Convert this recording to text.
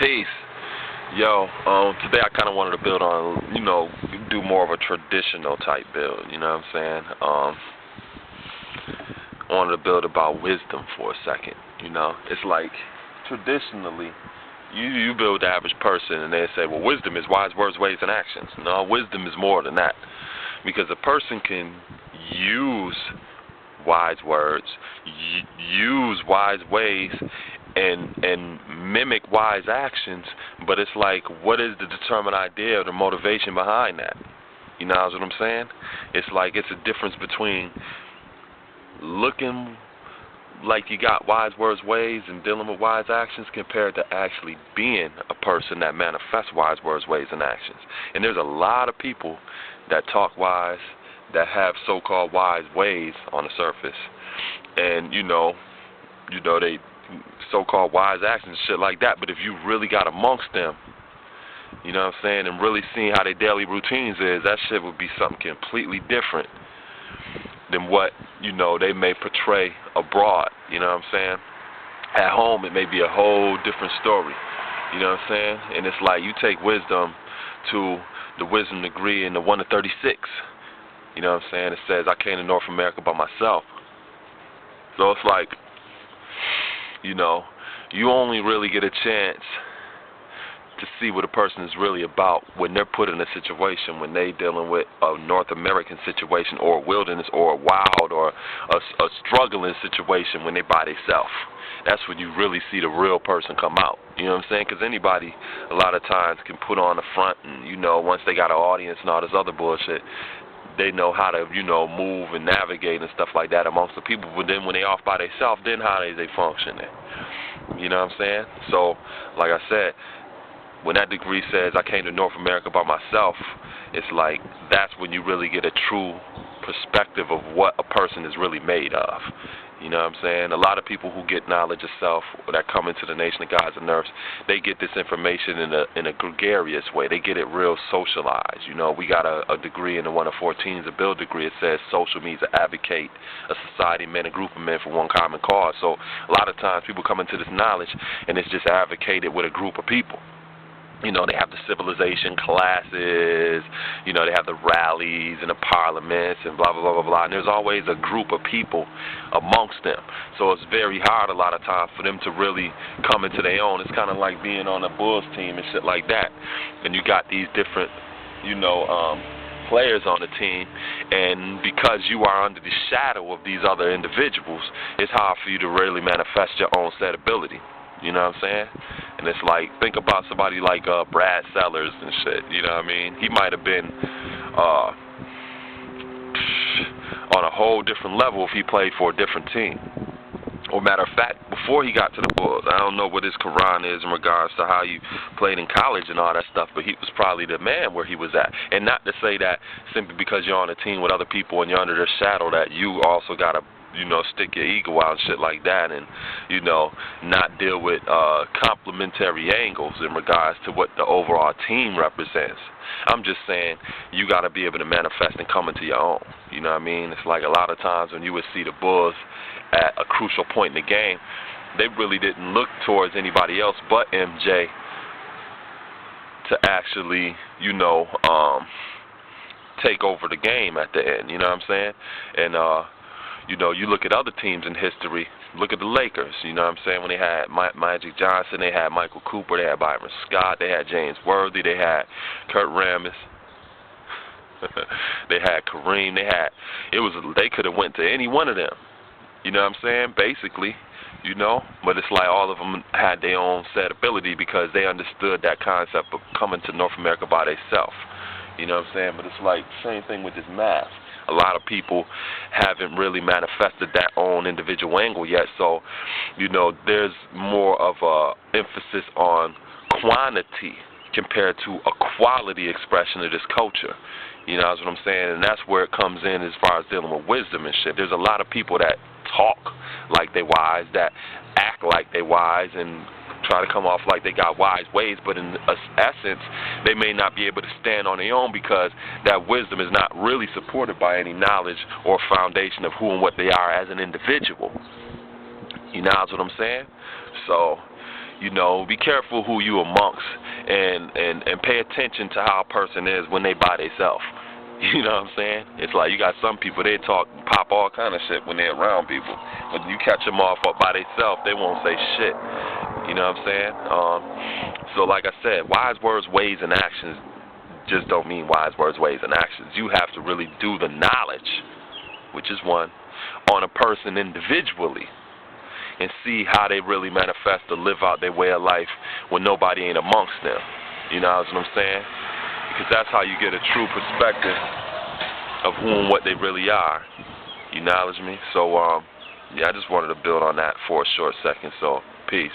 Peace. Yo, today I kind of wanted to build on, do more of a traditional type build, you know what I'm saying? I wanted to build about wisdom for a second, It's like, traditionally, you build the average person and they say, well, wisdom is wise words, ways, and actions. No, wisdom is more than that. Because a person can use wise words, use wise ways, and mimic wise actions, but it's like, what is the determined idea or the motivation behind that? You know what I'm saying? It's like, it's a difference between looking like you got wise words, ways, and dealing with wise actions compared to actually being a person that manifests wise words, ways, and actions. And there's a lot of people that talk wise, that have so-called wise ways on the surface, and they so-called wise actions, shit like that. But if you really got amongst them, you know what I'm saying, and really seeing how their daily routines is, that shit would be something completely different than what, they may portray abroad, you know what I'm saying? At home, it may be a whole different story, you know what I'm saying? And it's like, you take wisdom to the wisdom degree in the 1 to 36, you know what I'm saying? It says, I came to North America by myself. So it's like, you only really get a chance to see what a person is really about when they're put in a situation, when they dealing with a North American situation or a wilderness or a wild or a struggling situation when they by themselves. That's when you really see the real person come out. You know what I'm saying? Because anybody, a lot of times, can put on the front and, once they got an audience and all this other bullshit, they know how to, move and navigate and stuff like that amongst the people. But then when they off by themselves, then how they functioning? You know what I'm saying? So, like I said, when that degree says I came to North America by myself, it's like that's when you really get a true perspective of what a person is really made of. You know what I'm saying? A lot of people who get knowledge of self that come into the Nation of Gods and Nerfs, they get this information in a gregarious way. They get it real socialized. We got a degree in the 1 of 14, a build degree. It says social means to advocate a society, men, a group of men for one common cause. So a lot of times people come into this knowledge and it's just advocated with a group of people. They have the civilization classes, they have the rallies and the parliaments and blah, blah, blah, blah, blah. And there's always a group of people amongst them. So it's very hard a lot of times for them to really come into their own. It's kind of like being on a Bulls team and shit like that. And you got these different, players on the team, and because you are under the shadow of these other individuals, it's hard for you to really manifest your own set ability. You know what I'm saying? And it's like, think about somebody like Brad Sellers and shit, you know what I mean? He might have been on a whole different level if he played for a different team. Or matter of fact, before he got to the Bulls, I don't know what his Quran is in regards to how you played in college and all that stuff, but he was probably the man where he was at. And not to say that simply because you're on a team with other people and you're under their shadow that you also got to stick your ego out and shit like that and, not deal with complementary angles in regards to what the overall team represents. I'm just saying you got to be able to manifest and come into your own. You know what I mean? It's like a lot of times when you would see the Bulls at a crucial point in the game, they really didn't look towards anybody else but MJ to actually, take over the game at the end. You know what I'm saying? And, you look at other teams in history, look at the Lakers, you know what I'm saying, when they had Magic Johnson, they had Michael Cooper, they had Byron Scott, they had James Worthy, they had Kurt Rambis, they had Kareem, they could have went to any one of them, you know what I'm saying, basically, but it's like all of them had their own set ability because they understood that concept of coming to North America by themselves, you know what I'm saying, but it's like same thing with this math. A lot of people haven't really manifested that own individual angle yet, so, there's more of a emphasis on quantity compared to a quality expression of this culture. You know what I'm saying? And that's where it comes in as far as dealing with wisdom and shit. There's a lot of people that talk like they wise, that act like they wise, and try to come off like they got wise ways, but in essence, they may not be able to stand on their own because that wisdom is not really supported by any knowledge or foundation of who and what they are as an individual. You know what I'm saying? So, You know, be careful who you amongst, and pay attention to how a person is when they by themselves. You know what I'm saying? It's like you got some people, they pop all kind of shit when they're around people. But you catch them off up by themselves, they won't say shit. You know what I'm saying? So like I said, wise words, ways, and actions just don't mean wise words, ways, and actions. You have to really do the knowledge, which is one, on a person individually, and see how they really manifest to live out their way of life when nobody ain't amongst them. You know what I'm saying? Because that's how you get a true perspective of who and what they really are. You acknowledge me? So, yeah, I just wanted to build on that for a short second. So, peace.